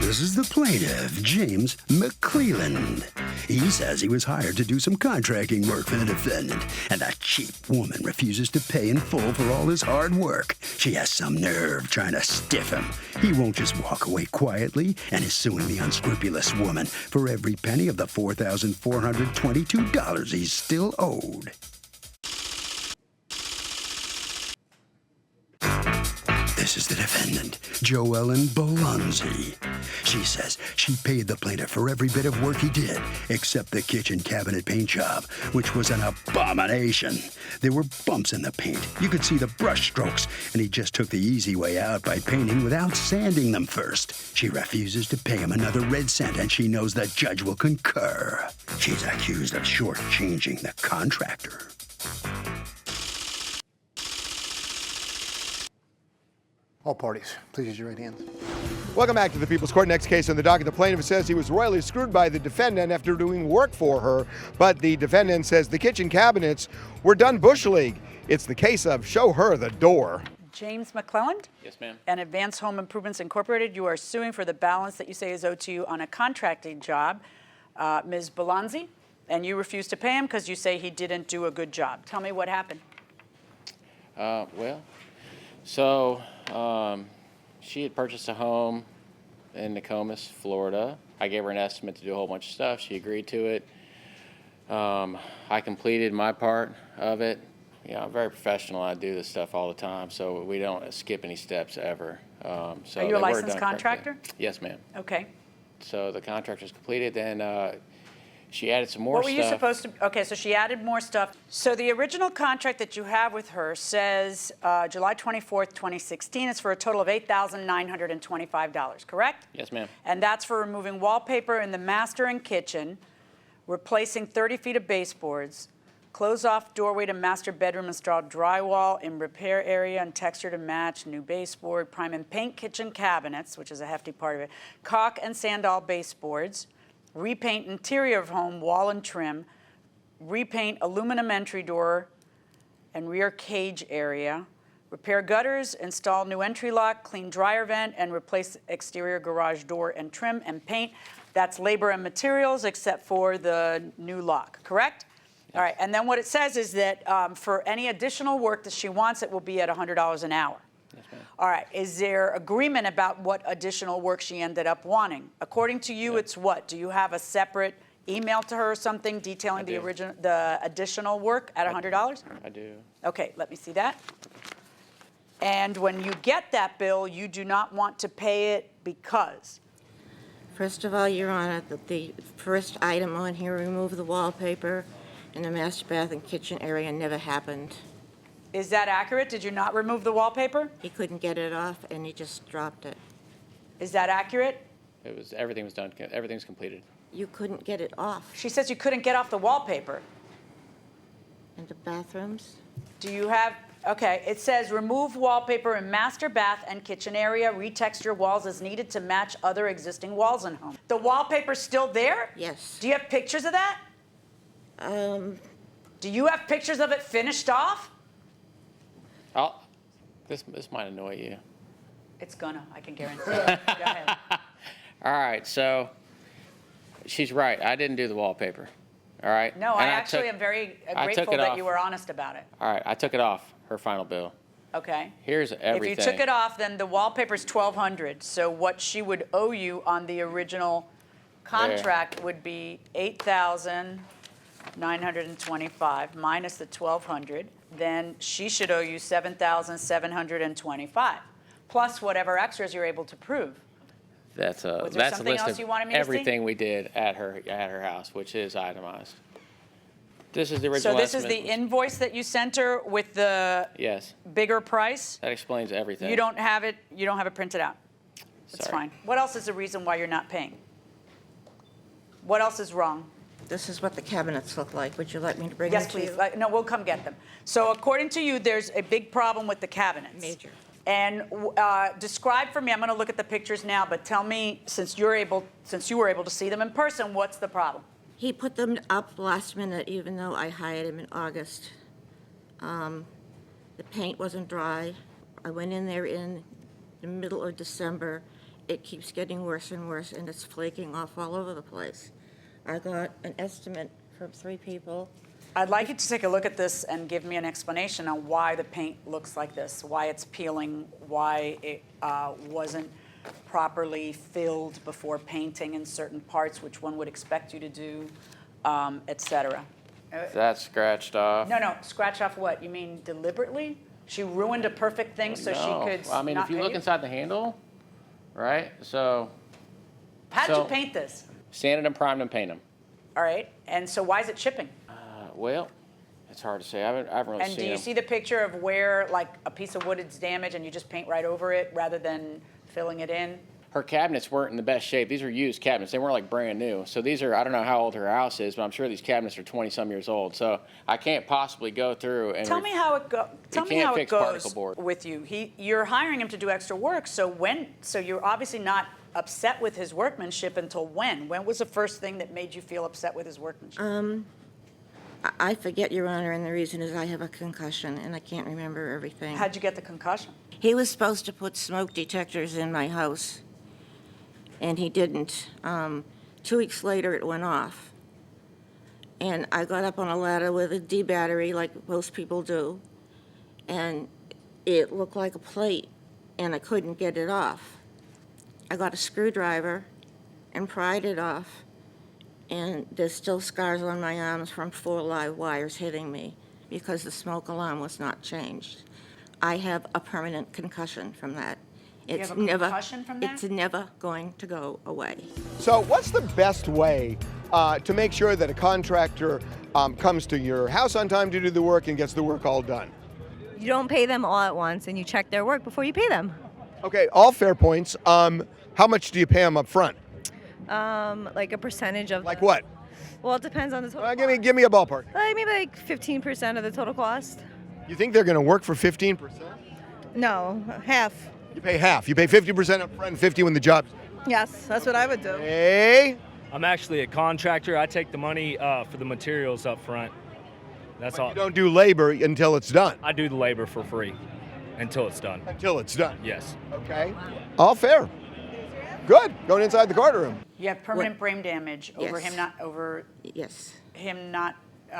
This is the plaintiff, James McClelland. He says he was hired to do some contracting work for the defendant, and that cheap woman refuses to pay in full for all his hard work. She has some nerve trying to stiff him. He won't just walk away quietly and is suing the unscrupulous woman for every penny of the $4,422 he's still owed. This is the defendant, Joellen Bolonzi. She says she paid the plaintiff for every bit of work he did, except the kitchen cabinet paint job, which was an abomination. There were bumps in the paint. You could see the brush strokes, and he just took the easy way out by painting without sanding them first. She refuses to pay him another red cent, and she knows the judge will concur. She's accused of shortchanging the contractor. All parties, please use your right hands. Welcome back to the People's Court. Next case on the docket. The plaintiff says he was royally screwed by the defendant after doing work for her, but the defendant says the kitchen cabinets were done Bush League. It's the case of show her the door. James McClelland? Yes, ma'am. And Advanced Home Improvements Incorporated, you are suing for the balance that you say is owed to you on a contracting job, Ms. Bolonzi, and you refuse to pay him because you say he didn't do a good job. Tell me what happened. She had purchased a home in Nokomis, Florida. I gave her an estimate to do a whole bunch of stuff. She agreed to it. I completed my part of it. You know, I'm very professional. I do this stuff all the time, so we don't skip any steps ever. Are you a licensed contractor? Yes, ma'am. Okay. So the contractor's completed, then she added some more stuff. What were you supposed to, okay, so she added more stuff. So the original contract that you have with her says July 24th, 2016. It's for a total of $8,925, correct? Yes, ma'am. And that's for removing wallpaper in the master and kitchen, replacing 30 feet of baseboards, close off doorway to master bedroom, install drywall in repair area and texture to match, new baseboard, prime and paint kitchen cabinets, which is a hefty part of it, caulk and sand all baseboards, repaint interior of home, wall and trim, repaint aluminum entry door and rear cage area, repair gutters, install new entry lock, clean dryer vent, and replace exterior garage door and trim and paint. That's labor and materials except for the new lock, correct? Yes. All right, and then what it says is that for any additional work that she wants, it will be at $100 an hour. Yes, ma'am. All right, is there agreement about what additional work she ended up wanting? According to you, It's what? Do you have a separate email to her or something detailing the additional work at $100? I do. Okay, let me see that. And when you get that bill, you do not want to pay it because? First of all, Your Honor, the first item on here, remove the wallpaper in the master bath and kitchen area, never happened. Is that accurate? Did you not remove the wallpaper? He couldn't get it off, and he just dropped it. Is that accurate? Everything was done. Everything's completed. You couldn't get it off. She says you couldn't get off the wallpaper. In the bathrooms? Do you have, okay, it says remove wallpaper in master bath and kitchen area, retexture walls as needed to match other existing walls in home. The wallpaper's still there? Yes. Do you have pictures of that? Do you have pictures of it finished off? This might annoy you. It's gonna, I can guarantee it. Go ahead. All right, so she's right. I didn't do the wallpaper. All right. No, I actually am very grateful that you were honest about it. All right, I took it off her final bill. Okay. Here's everything. If you took it off, then the wallpaper's $1,200. So what she would owe you on the original contract would be $8,925 minus the $1,200. Then she should owe you $7,725 plus whatever extras you're able to prove. That's a Was there something else you wanted me to see? everything we did at her house, which is itemized. This is the original So this is estimate. the invoice that you sent her with the Yes. bigger price? That explains everything. You don't have it printed out. That's Sorry. fine. What else is the reason why you're not paying? What else is wrong? This is what the cabinets look like. Would you like me to bring Yes, them to please. you? No, we'll come get them. So according to you, there's a big problem with the cabinets. Major. And describe for me, I'm going to look at the pictures now, but tell me, since you were able to see them in person, what's the problem? He put them up last minute, even though I hired him in August. The paint wasn't dry. I went in there in the middle of December, it keeps getting worse and worse, and it's flaking off all over the place. I got an estimate from 3 people. I'd like you to take a look at this and give me an explanation on why the paint looks like this, why it's peeling, why it wasn't properly filled before painting in certain parts, which one would expect you to do, et cetera. That's scratched off. No, scratch off what? You mean deliberately? She ruined a perfect thing so No. she could I mean, not if you pay look inside the handle, right? So How'd you paint this? sanded and primed and painted them. All right, and so why is it chipping? Well, it's hard to say. I haven't really And seen do you them. see the picture of where, like, a piece of wood is damaged and you just paint right over it rather than filling it in? Her cabinets weren't in the best shape. These are used cabinets. They weren't like brand new. So these are, I don't know how old her house is, but I'm sure these cabinets are 20-some years old. So I can't possibly go through and Tell me how it goes fix particle board. with you. You're hiring him to do extra work, so you're obviously not upset with his workmanship until when? When was the first thing that made you feel upset with his workmanship? I forget, Your Honor, and the reason is I have a concussion, and I can't remember everything. How'd you get the concussion? He was supposed to put smoke detectors in my house, and he didn't. 2 weeks later, it went off. And I got up on a ladder with a D battery, like most people do, and it looked like a plate, and I couldn't get it off. I got a screwdriver and pried it off, and there's still scars on my arms from 4 live wires hitting me because the smoke alarm was not changed. I have a permanent concussion from that. It's have a concussion from that? It's never going to go away. So what's the best way to make sure that a contractor comes to your house on time to do the work and gets the work all done? You don't pay them all at once, and you check their work before you pay them. Okay, all fair points. How much do you pay them up front? Like a percentage of. Like what? Well, it depends on the total. Give me a ballpark. Maybe like 15% of the total cost. You think they're going to work for 15%? No, half. You pay half. You pay 50% up front and 50 when the job's done. Yes, that's what I would do. Hey. I'm actually a contractor. I take the money for the materials up front. That's all. You don't do labor until it's done. I do the labor for free until it's done. Until it's done. Yes. Okay. All fair. Good. Going inside the courtroom. You have permanent brain damage over Yes. Yes. him not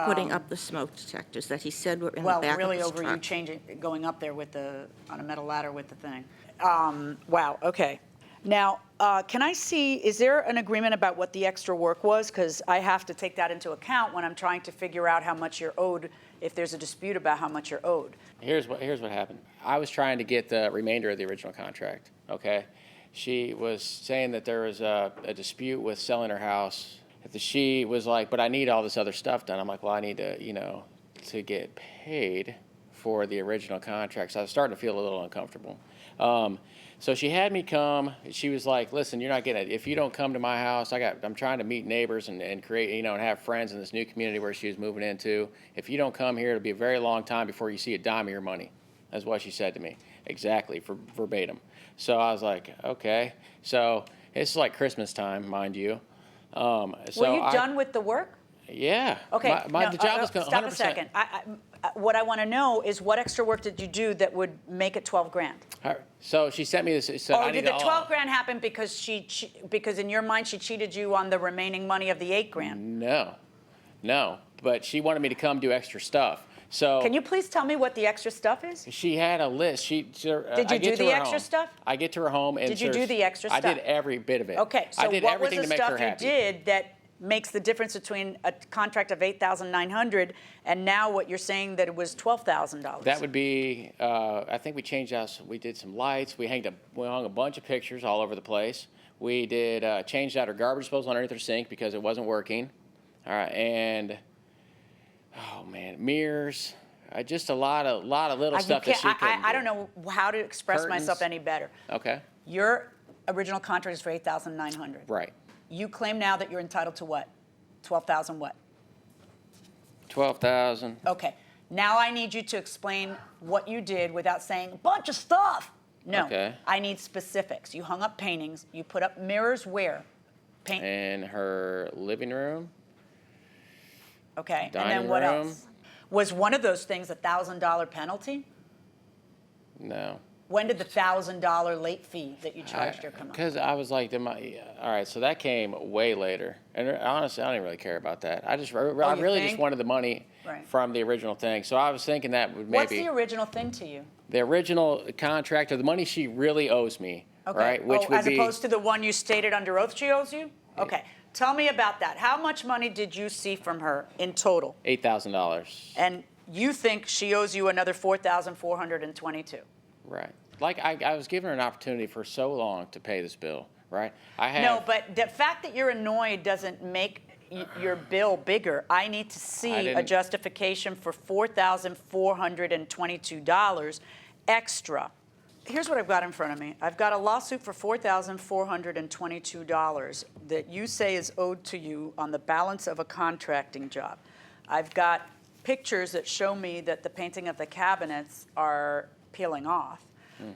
Putting up the smoke detectors that he said were in well, the back really of his over truck. you going up there on a metal ladder with the thing. Wow, okay. Now, can I see, is there an agreement about what the extra work was? Because I have to take that into account when I'm trying to figure out how much you're owed, if there's a dispute about how much you're owed. Here's what happened. I was trying to get the remainder of the original contract, okay? She was saying that there was a dispute with selling her house. She was like, but I need all this other stuff done. I'm like, well, I need to, to get paid for the original contract. So I was starting to feel a little uncomfortable. So she had me come. She was like, listen, you're not getting it. If you don't come to my house, I'm trying to meet neighbors and create, and have friends in this new community where she was moving into. If you don't come here, it'll be a very long time before you see a dime of your money. That's what she said to me. Exactly, verbatim. So I was like, okay. So it's like Christmas time, mind you. Were you done with the work? Yeah. Okay. The job was 100%. Stop a second. What I want to know is what extra work did you do that would make it 12 grand? So she sent me this. So I Or need did the to 12 grand happen because because in your mind she cheated you on the remaining money of the 8 grand? No. But she wanted me to come do extra stuff. So Can you please tell me what the extra stuff is? she had a list. Did you do the extra stuff? I get to her home and Did you do the extra I stuff? did every bit of it. Okay, so I did what was everything the to make her stuff you happy. did that makes the difference between a contract of $8,900 and now what you're saying that it was $12,000? That would be, I think we changed out, we did some lights, we hung a bunch of pictures all over the place. We did, changed out her garbage disposal underneath her sink because it wasn't working. All right, and, oh man, mirrors, just a lot of little stuff that she couldn't I do. don't know how to express Curtains. myself any better. Okay, Your original contract is for $8,900. right. You claim now that you're entitled to what? 12,000 what? 12,000. Okay. Now I need you to explain what you did without saying a bunch of stuff. No. Okay. I need specifics. You hung up paintings. You put up mirrors where? In her living room. Okay. And then Dining what room. else? Was one of those things a $1,000 penalty? No. When did the $1,000 late fee that you charged her come up? Because I was like, all right, so that came way later. And honestly, I don't even really care about that. I really just think? wanted the money Right. from the original thing. So I was thinking that would maybe. What's the original thing to you? The original contract, or the money she really owes me, Okay. right? Which would as be opposed to the one you stated under oath she owes you? Okay. Tell me about that. How much money did you see from her in total? $8,000. And you think she owes you another $4,422? Right. Like I was giving her an opportunity for so long to pay this bill, right? No, but the fact that you're annoyed doesn't make your bill bigger. I need to see a justification for $4,422 extra. Here's what I've got in front of me. I've got a lawsuit for $4,422 that you say is owed to you on the balance of a contracting job. I've got pictures that show me that the painting of the cabinets are peeling off.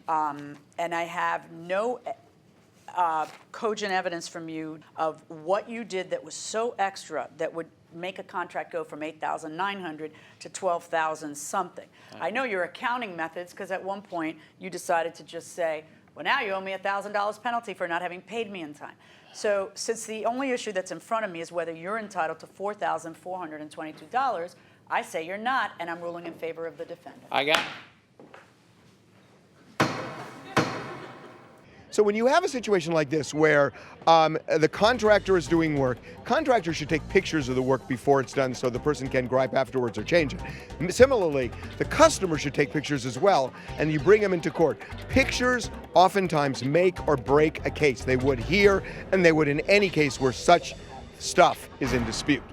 And I have no cogent evidence from you of what you did that was so extra that would make a contract go from $8,900 to $12,000 something. I know your accounting methods, because at one point you decided to just say, well, now you owe me $1,000 penalty for not having paid me in time. So since the only issue that's in front of me is whether you're entitled to $4,422, I say you're not, and I'm ruling in favor of the defendant. I got. So when you have a situation like this where the contractor is doing work, contractors should take pictures of the work before it's done so the person can gripe afterwards or change it. Similarly, the customer should take pictures as well, and you bring them into court. Pictures oftentimes make or break a case. They would here, and they would in any case where such stuff is in dispute.